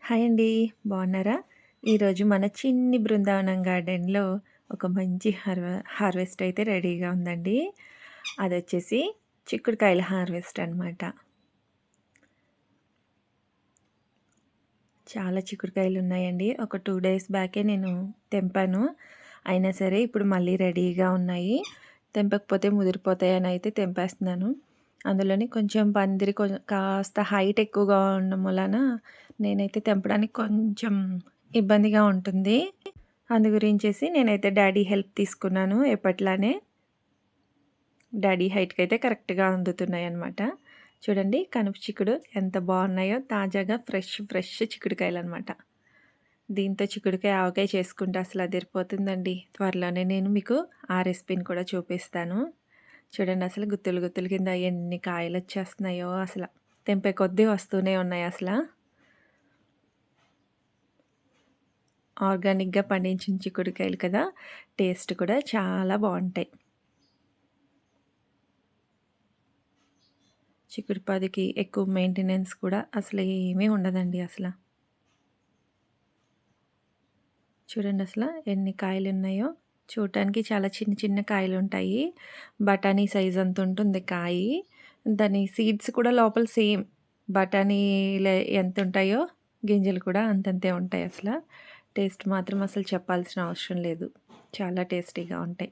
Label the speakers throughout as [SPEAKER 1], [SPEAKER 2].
[SPEAKER 1] Hi అండి. బాగున్నారా? ఈరోజు మన చిన్ని బృందావనం గార్డెన్‌లో ఒక మంచి హార్వెస్ట్ అయితే రెడీగా ఉందండి. అదొచ్చేసి చిక్కుడుకాయల హార్వెస్ట్ అనమాట. చాలా చిక్కుడుకాయలు ఉన్నాయండి. ఒక 2 డేస్ బ్యాకే నేను తెంపాను. అయినా సరే ఇప్పుడు మళ్ళీ రెడీగా ఉన్నాయి. తెంపకపోతే ముదిరిపోతాయని అయితే తెంపేస్తున్నాను. అందులోని కొంచెం పందిరి కాస్త హైట్ ఎక్కువగా ఉండడం వలన నేనైతే తెంపడానికి కొంచెం ఇబ్బందిగా ఉంటుంది. అందు గురించేసి నేనైతే డ్యాడీ హెల్ప్ తీసుకున్నాను ఎప్పట్లానే. డ్యాడీ హైట్‌కైతే కరెక్ట్‌గా అందుతున్నాయన్నమాట. చూడండి కనుపు చిక్కుడు ఎంత బాగున్నాయో తాజాగా ఫ్రెష్ చిక్కుడుకాయలనమాట. దీంతో చిక్కుడుకాయ ఆవకాయ చేసుకుంటే అసలు అదిరిపోతుందండి. త్వరలోనే నేను మీకు ఆ రెసిపీని కూడా చూపిస్తాను. చూడండి అసలు గుత్తులు గుత్తుల కింద ఎన్ని కాయలొచ్చేస్తున్నాయో అసల. తెంపే కొద్దీ వస్తూనే ఉన్నాయి అసల. ఆర్గానిక్‌గా పండించిన చిక్కుడుకాయలు కదా! టేస్ట్ కూడా చాలా బావుంటాయి. చిక్కుడు పాదుకి ఎక్కువ మెయింటెనెన్స్ కూడా అసలు ఏమీ ఉండదండి అసల. చూడండి అసల ఎన్ని కాయలున్నాయో. చూడటానికి చాలా చిన్న చిన్న కాయలుంటాయి. బఠానీ సైజ్ అంత ఉంటుంది కాయి. దాని సీడ్స్ కూడా లోపల సేమ్ బఠానీలే ఎంతుంటాయో గింజలు కూడా అంతంతే ఉంటాయి అసల. టేస్ట్ మాత్రం అసలు చెప్పాల్సిన అవసరం లేదు. చాలా టేస్టీగా ఉంటాయి.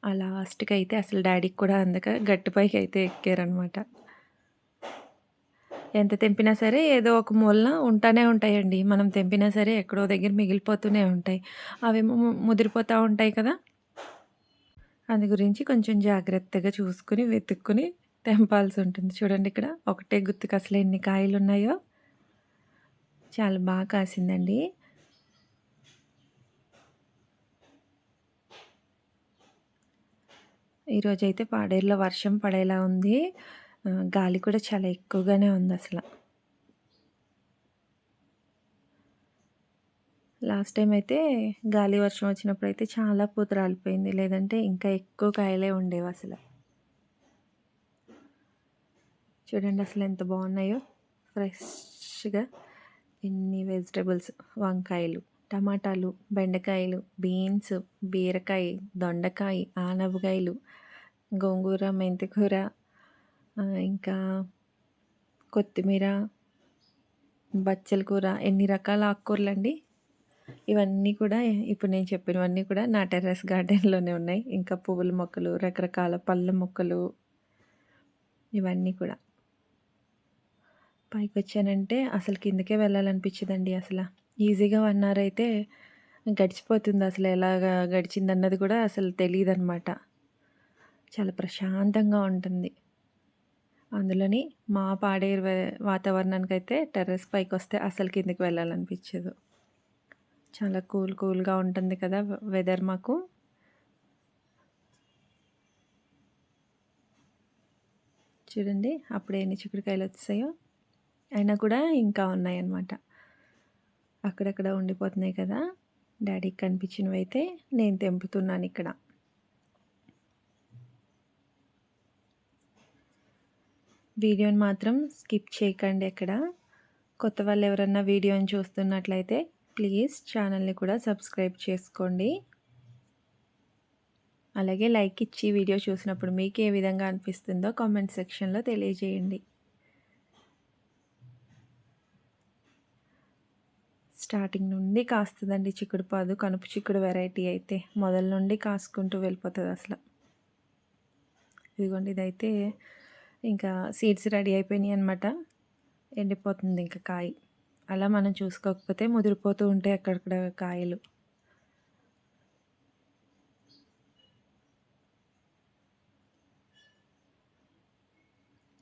[SPEAKER 1] ఆ లాస్ట్‌కైతే అసలు డ్యాడీకి కూడా అందక గట్టు పైకైతే ఎక్కారనమాట. ఎంత తెంపినా సరే ఏదో ఒక మూలన ఉంటానే ఉంటాయండి. మనం తెంపినా సరే ఎక్కడో దగ్గర మిగిలిపోతూనే ఉంటాయి. అవేమో ముదిరిపోతా ఉంటాయి కదా! అందు గురించి కొంచెం జాగ్రత్తగా చూసుకొని, వెతుక్కొని తెంపాల్సుంటుంది. చూడండి ఇక్కడ ఒకటే గుత్తుకి అసలు ఎన్ని కాయలున్నాయో. చాలా కాసిందండి. ఈరోజైతే పాడేరులో వర్షం పడేలా ఉంది. గాలి కూడా చాలా ఎక్కువగానే ఉందసల. లాస్ట్ టైం అయితే గాలి వర్షం వచ్చినప్పుడైతే చాలా పూత రాలిపోయింది. లేదంటే ఇంకా ఎక్కువ కాయలే ఉండేవసల. చూడండి అసలు ఎంత బాగున్నాయో ఫ్రెష్‌గా. ఎన్ని వెజిటబుల్స్ వంకాయలు, టమాటాలు, బెండకాయలు, బీన్స్, బీరకాయ, దొండకాయ, ఆనపకాయలు, గోంగూర, మెంతికూర, ఇంకా కొత్తిమీర, బచ్చల కూర, ఎన్ని రకాల ఆకుకూరలండి. ఇవన్నీ కూడా ఇప్పుడు నేను చెప్పినవన్నీ కూడా నా టెర్రస్ గార్డెన్‌లోనే ఉన్నాయి. ఇంకా పువ్వుల మొక్కలు, రకరకాల పళ్ళ మొక్కలు ఇవన్నీ కూడా. పైకొచ్చానంటే అసలు కిందకే వెళ్ళాలనిపించదండి అసల. ఈజీగా 1 అవర్ అయితే గడిచిపోతుంది. అసలు ఎలాగా గడిచిందన్నది కూడా అసలు తెలీదనమాట. చాలా ప్రశాంతంగా ఉంటుంది. అందులోని మా పాడేరు వాతావరణానికైతే టెర్రస్ పైకొస్తే అసలు కిందకి వెళ్ళాలనిపించదు. చాలా కూల్‌గా ఉంటుంది కదా! వెదర్ మాకు. చూడండి అప్పుడే ఎన్ని చిక్కుడుకాయలొచ్చేసాయో. అయినా కూడా ఇంకా ఉన్నాయన్నమాట. అక్కడక్కడ ఉండిపోతున్నాయి కదా! డ్యాడీకి కనిపించినవైతే నేను తెంపుతున్నానిక్కడ. వీడియోని మాత్రం స్కిప్ చేయకండి ఎక్కడ. కొత్త వాళ్ళు ఎవరన్నా వీడియోని చూస్తున్నట్లయితే ప్లీజ్ ఛానల్ని కూడా సబ్స్క్రైబ్ చేసుకోండి. అలాగే లైక్ ఇచ్చి వీడియో చూసినప్పుడు మీకు ఏ విధంగా అనిపిస్తుందో కామెంట్ సెక్షన్‌లో తెలియజేయండి. స్టార్టింగ్ నుండి కాస్తదండి చిక్కుడు పాదు. కనుపు చిక్కుడు వెరైటీ అయితే మొదల నుండి కాసుకుంటూ వెళ్ళిపోతదసల. ఇదిగోండి ఇదైతే ఇంకా సీడ్స్ రెడీ అయిపోయినాయి అనమాట. ఎండిపోతుంది ఇంక కాయ. అలా మనం చూసుకోకపోతే ముదిరిపోతూ ఉంటాయి అక్కడక్కడ కాయలు.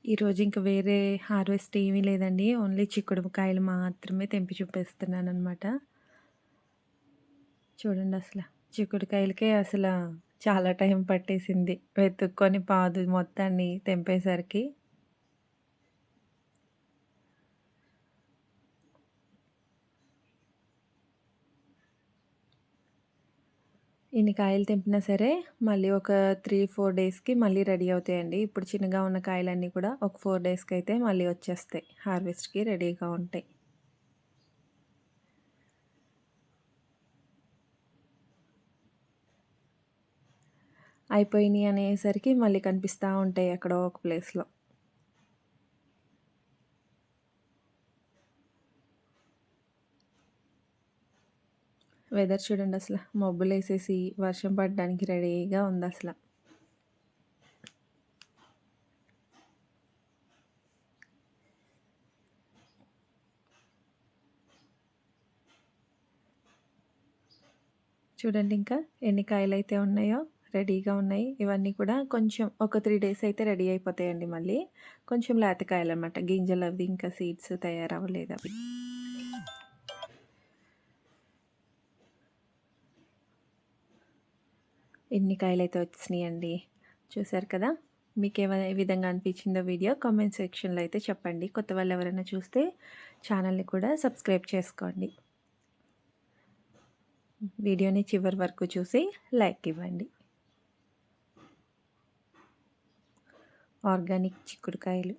[SPEAKER 1] ఈరోజు ఇంక వేరే హార్వెస్ట్ ఏమీ లేదండి. ఓన్లీ చిక్కుడు కాయలు మాత్రమే తెంపి చూపిస్తున్నాననమాట. చూడండి అసల. చిక్కుడుకాయలకే అసల చాలా టైం పట్టేసింది. వెతుక్కొని పాదు మొత్తాన్ని తెంపేసరికి. ఇన్ని కాయలు తెంపినా సరే మళ్ళీ ఒక 3, 4 డేస్‌కి మళ్ళీ రెడీ అవుతాయండి. ఇప్పుడు చిన్నగా ఉన్న కాయలన్నీ కూడా ఒక 4 డేస్‌కైతే మళ్ళీ వచ్చేస్తాయి. హార్వెస్ట్‌కి రెడీగా ఉంటాయి. అయిపోయినాయి అనేసరికి మళ్ళీ కనిపిస్తా ఉంటాయి ఎక్కడో ఒక ప్లేస్‌లో. వెదర్ చూడండి అసల. మబ్బులేసేసి వర్షం పడడానికి రెడీగా ఉందసల. చూడండి ఇంకా ఎన్ని కాయలైతే ఉన్నాయో రెడీగా ఉన్నాయి. ఇవన్నీ కూడా కొంచెం ఒక 3 డేస్ అయితే రెడీ అయిపోతాయండి మళ్ళీ. కొంచెం లేత కాయలనమాట. గింజలవి ఇంకా సీడ్స్ తయారవ్వలేదవి. ఎన్ని కాయలైతే వచ్చినాయండి. చూసారు కదా! ఏ విధంగా అనిపించిందో వీడియో కామెంట్ సెక్షన్‌లో అయితే చెప్పండి. కొత్త వాళ్ళు ఎవరైనా చూస్తే ఛానల్‌ని కూడా సబ్స్క్రైబ్ చేసుకోండి. వీడియోని చివరి వరకు చూసి లైక్ ఇవ్వండి. ఆర్గానిక్ చిక్కుడుకాయలు.